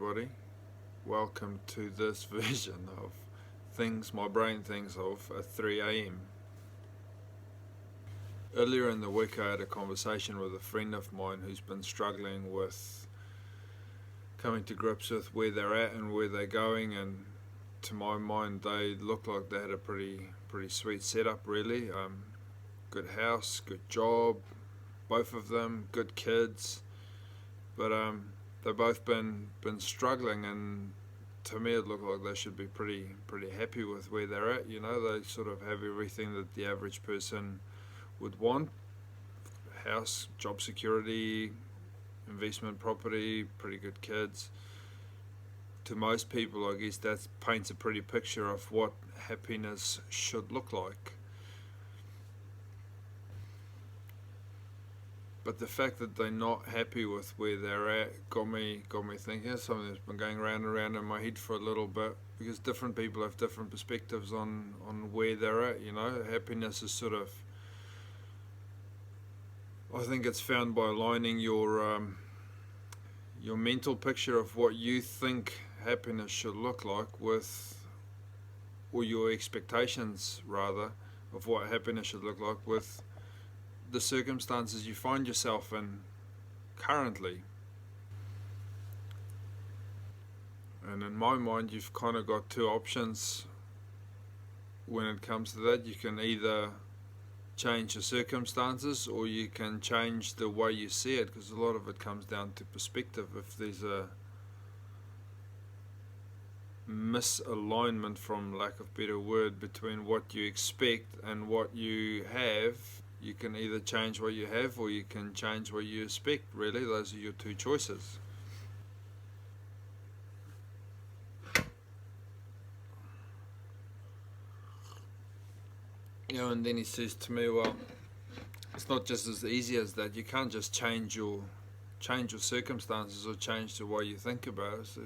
everybody. Welcome to this version of things my brain thinks of at 3 a.m. Earlier in the week I had a conversation with a friend of mine who's been struggling with coming to grips with where they're at and where they're going, and to my mind they look like they had a pretty sweet setup really. Good house, good job, both of them, good kids, but they've both been struggling, and to me it looked like they should be pretty happy with where they're at. You know, they sort of have everything that the average person would want: house, job security, investment property, pretty good kids. To most people, I guess that paints a pretty picture of what happiness should look like. But the fact that they're not happy with where they're at got me thinking. Something that's been going round and round in my head for a little bit, because different people have different perspectives on where they're at. You know, happiness is sort of, I think it's found by aligning your mental picture of what you think happiness should look like with, or your expectations rather, of what happiness should look like with the circumstances you find yourself in currently. And in my mind, you've kind of got two options when it comes to that. You can either change the circumstances, or you can change the way you see it, because a lot of it comes down to perspective. If there's a misalignment, from lack of better word, between what you expect and what you have, you can either change what you have or you can change what you expect. Really, those are your two choices. You know, and then he says to me, well, it's not just as easy as that. You can't just change your circumstances or change the way you think about it. I said,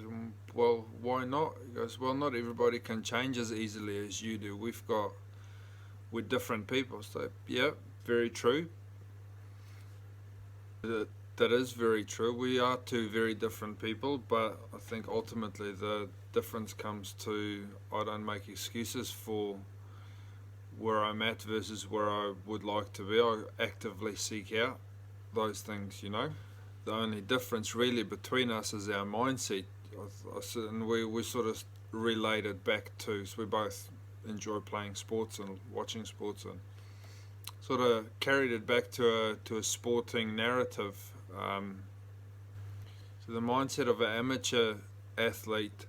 well, why not? He goes, well, not everybody can change as easily as you do. We're different people. So yeah, very true. That is very true. We are two very different people, but I think ultimately the difference comes to, I don't make excuses for where I'm at versus where I would like to be. I actively seek out those things, you know. The only difference really between us is our mindset, and we sort of related back to, so we both enjoy playing sports and watching sports, and sort of carried it back to a sporting narrative. So the mindset of an amateur athlete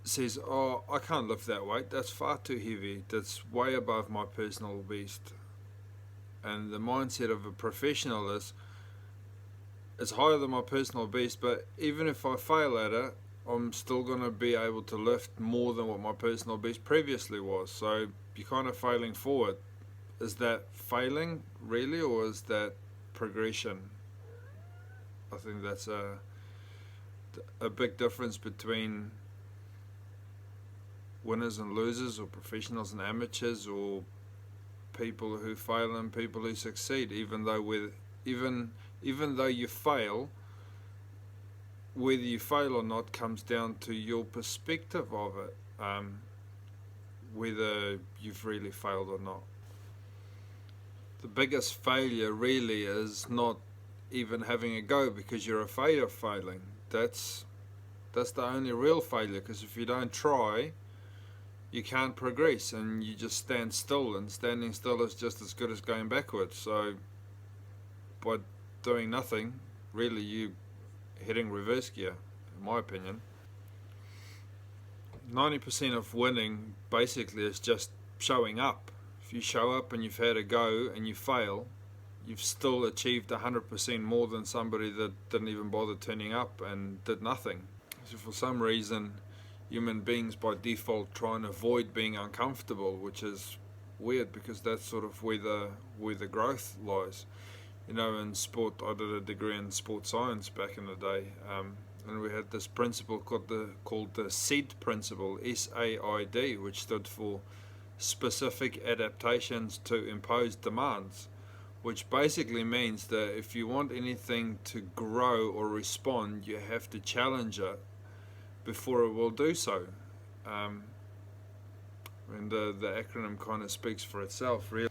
says, oh, I can't lift that weight, that's far too heavy, that's way above my personal best. And the mindset of a professional is, it's higher than my personal best, but even if I fail at it, I'm still going to be able to lift more than what my personal best previously was. So you're kind of failing forward. Is that failing really, or is that progression? I think that's a big difference between winners and losers, or professionals and amateurs, or people who fail and people who succeed. Even though you fail, whether you fail or not comes down to your perspective of it, whether you've really failed or not. The biggest failure really is not even having a go because you're afraid of failing. That's the only real failure, because if you don't try, you can't progress, and you just stand still, and standing still is just as good as going backwards. So by doing nothing, really you hitting reverse gear, in my opinion. 90% of winning basically is just showing up. If you show up and you've had a go and you fail, you've still achieved 100% more than somebody that didn't even bother turning up and did nothing. So for some reason, human beings by default try and avoid being uncomfortable, which is weird, because that's sort of where the growth lies. You know, in sport, I did a degree in sport science back in the day, and we had this principle called the SAID principle, SAID, which stood for specific adaptations to imposed demands. which basically means that if you want anything to grow or respond, you have to challenge it before it will do so. And the acronym kind of speaks for itself, really.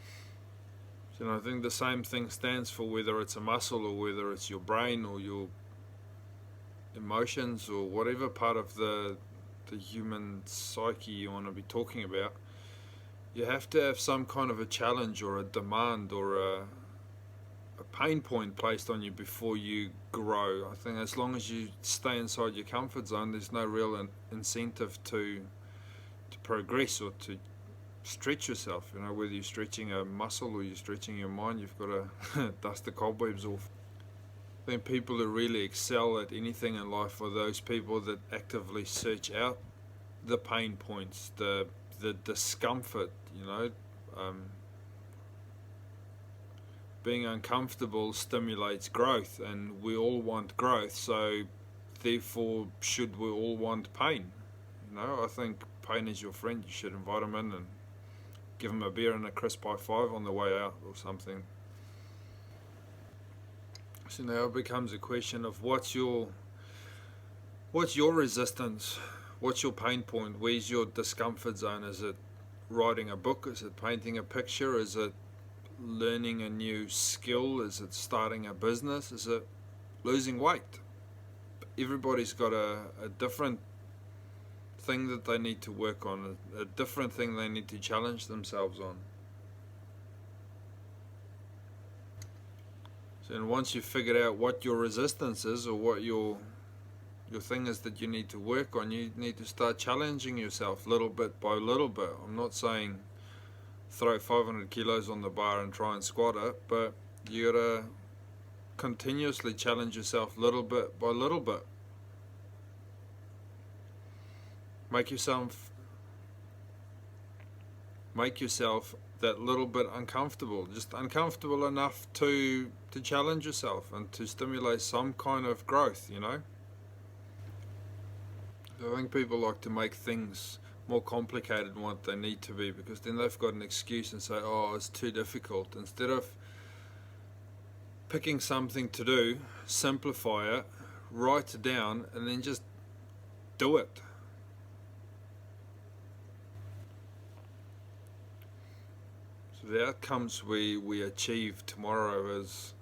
So, I think the same thing stands for whether it's a muscle or whether it's your brain or your emotions or whatever part of the human psyche you want to be talking about. You have to have some kind of a challenge or a demand or a pain point placed on you before you grow. I think as long as you stay inside your comfort zone, there's no real incentive to progress or to stretch yourself. Whether you're stretching a muscle or you're stretching your mind, you've got to dust the cobwebs off. I think people who really excel at anything in life are those people that actively search out the pain points, the discomfort. Being uncomfortable stimulates growth, and we all want growth, so therefore should we all want pain. I think pain is your friend. You should invite him in and give him a beer and a crisp high five on the way out or something. So now it becomes a question of what's your resistance? What's your pain point? Where's your discomfort zone? Is it writing a book? Is it painting a picture? Is it learning a new skill? Is it starting a business? Is it losing weight? Everybody's got a different thing that they need to work on, a different thing they need to challenge themselves on. So, and once you've figured out what your resistance is or what your thing is that you need to work on, you need to start challenging yourself little bit by little bit. I'm not saying throw 500 kilos on the bar and try and squat it, but you gotta continuously challenge yourself little bit by little bit. Make yourself that little bit uncomfortable, just uncomfortable enough to challenge yourself and to stimulate some kind of growth. I think people like to make things more complicated than what they need to be, because then they've got an excuse and say, oh, it's too difficult. Instead of picking something to do, simplify it, write it down, and then just do it. So the outcomes we achieve tomorrow is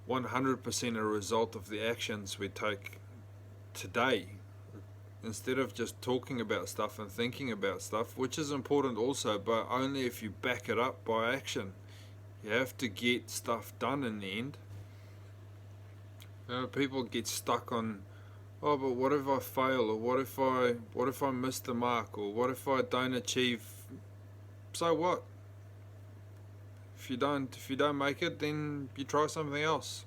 100% a result of the actions we take today. Instead of just talking about stuff and thinking about stuff, which is important also, but only if you back it up by action. You have to get stuff done in the end. People get stuck on, oh, but what if I fail, or what if I miss the mark, or what if I don't achieve? So what? If you don't make it, then you try something else.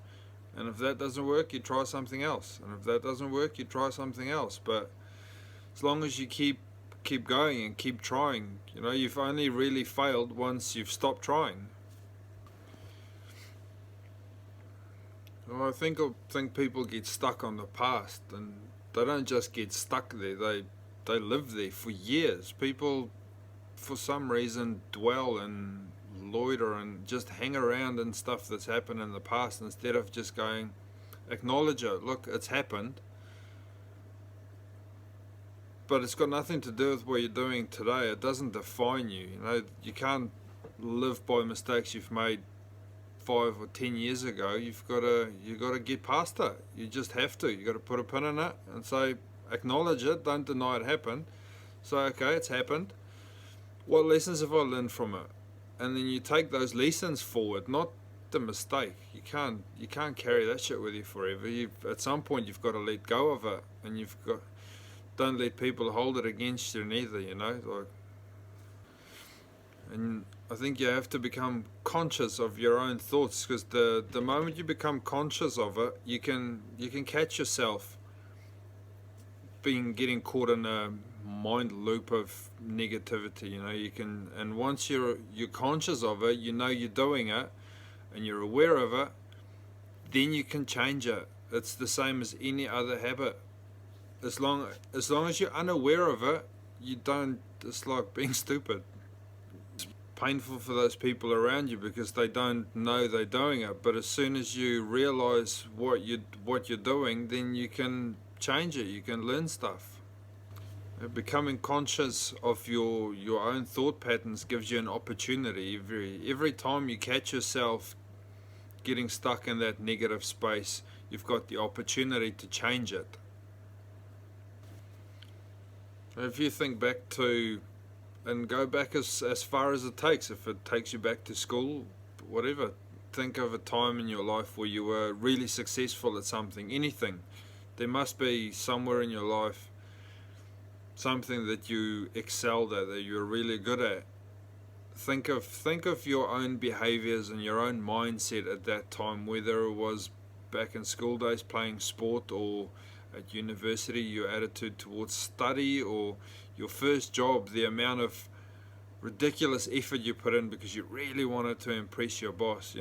And if that doesn't work, you try something else. And if that doesn't work, you try something else. But as long as you keep going and keep trying, you've only really failed once you've stopped trying. Well, I think people get stuck on the past, and they don't just get stuck there. They live there for years. People, for some reason, dwell and loiter and just hang around in stuff that's happened in the past instead of just going, acknowledge it. Look, it's happened. But it's got nothing to do with what you're doing today. It doesn't define you. You can't live by mistakes you've made 5 or 10 years ago. You've got to get past it. You just have to. You got to put a pin in it and say, acknowledge it. Don't deny it happened. So okay, it's happened. What lessons have I learned from it? And then you take those lessons forward, not the mistake. You can't carry that shit with you forever. At some point you've got to let go of it, and don't let people hold it against you neither, and I think you have to become conscious of your own thoughts, because the moment you become conscious of it, you can catch yourself getting caught in a mind loop of negativity. And once you're conscious of it, you're doing it and you're aware of it, then you can change it. It's the same as any other habit. As long as you're unaware of it, you don't. It's like being stupid. It's painful for those people around you because they don't know they're doing it. But as soon as you realize what you're doing, then you can change it. You can learn stuff. Becoming conscious of your own thought patterns gives you an opportunity. Every time you catch yourself getting stuck in that negative space, you've got the opportunity to change it. If you think back to, and go back as far as it takes, if it takes you back to school, whatever, think of a time in your life where you were really successful at something, anything. There must be somewhere in your life something that you excelled at, that you're really good at. Think of your own behaviors and your own mindset at that time, whether it was back in school days playing sport, or at university your attitude towards study, or your first job, the amount of ridiculous effort you put in because you really wanted to impress your boss.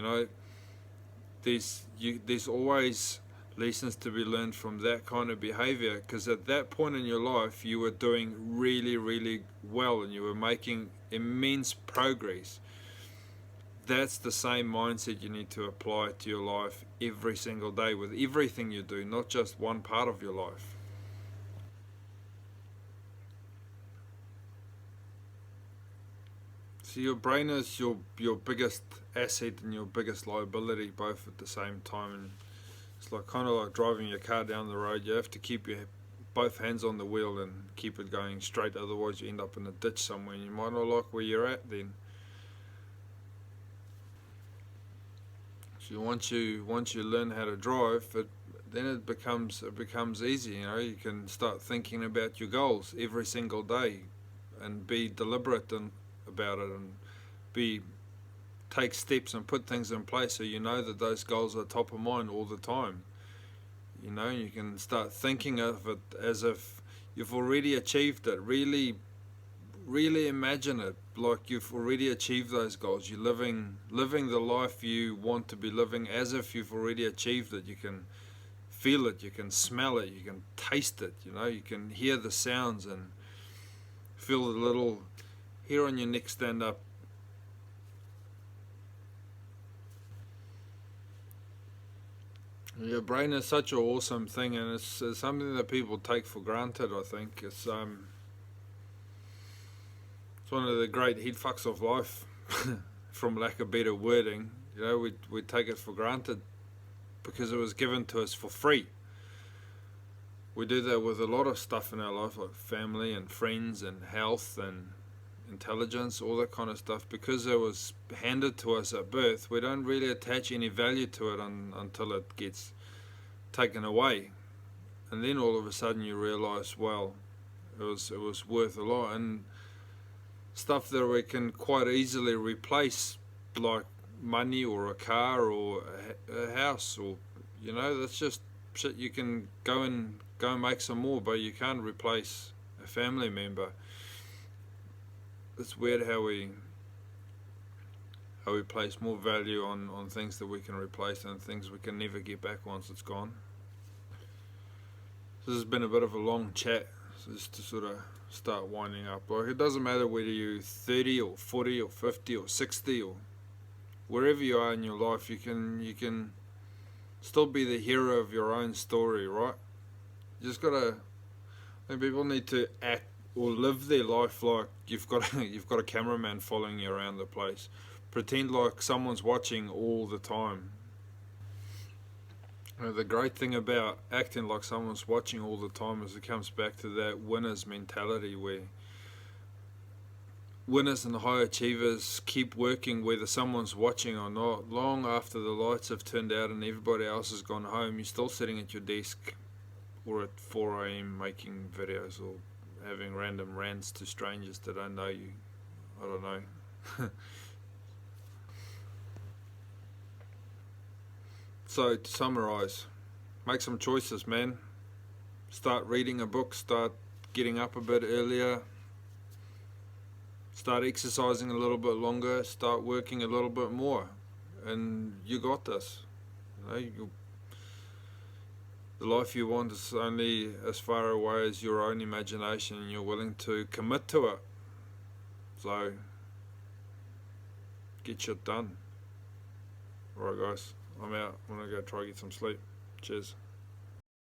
There's always lessons to be learned from that kind of behavior, because at that point in your life you were doing really, really well and you were making immense progress. That's the same mindset you need to apply to your life every single day with everything you do, not just one part of your life. So your brain is your biggest asset and your biggest liability, both at the same time. And it's kind of like driving your car down the road. You have to keep both hands on the wheel and keep it going straight, otherwise you end up in a ditch somewhere and you might not like where you're at then. So once you learn how to drive, then it becomes easy. You can start thinking about your goals every single day and be deliberate about it, and take steps and put things in place so you know that those goals are top of mind all the time. You can start thinking of it as if you've already achieved it. Really, really imagine it like you've already achieved those goals. You're living the life you want to be living as if you've already achieved it. You can feel it, you can smell it, you can taste it, you can hear the sounds and feel the little hair on your neck stand up. Your brain is such an awesome thing, and it's something that people take for granted, I think. It's one of the great head fucks of life, from lack of better wording. We take it for granted because it was given to us for free. We do that with a lot of stuff in our life, like family and friends and health and intelligence, all that kind of stuff. Because it was handed to us at birth, we don't really attach any value to it until it gets taken away, and then all of a sudden you realize, well, it was worth a lot. And stuff that we can quite easily replace, like money or a car or a house, or that's just shit you can go and make some more, but you can't replace a family member. It's weird how we place more value on things that we can replace than things we can never get back once it's gone. So this has been a bit of a long chat, so just to sort of start winding up. It doesn't matter whether you're 30 or 40 or 50 or 60 or wherever you are in your life, you can still be the hero of your own story, right? You just gotta. I think people need to act or live their life like you've got a cameraman following you around the place. Pretend like someone's watching all the time. The great thing about acting like someone's watching all the time is it comes back to that winner's mentality, where winners and high achievers keep working whether someone's watching or not. Long after the lights have turned out and everybody else has gone home, you're still sitting at your desk or at 4 a.m. making videos or having random rants to strangers that don't know you. I don't know. So to summarize, make some choices, man. Start reading a book, start getting up a bit earlier, start exercising a little bit longer, start working a little bit more, and you got this. The life you want is only as far away as your own imagination, and you're willing to commit to it. So get shit done. Alright guys, I'm out. I'm gonna go try to get some sleep. Cheers.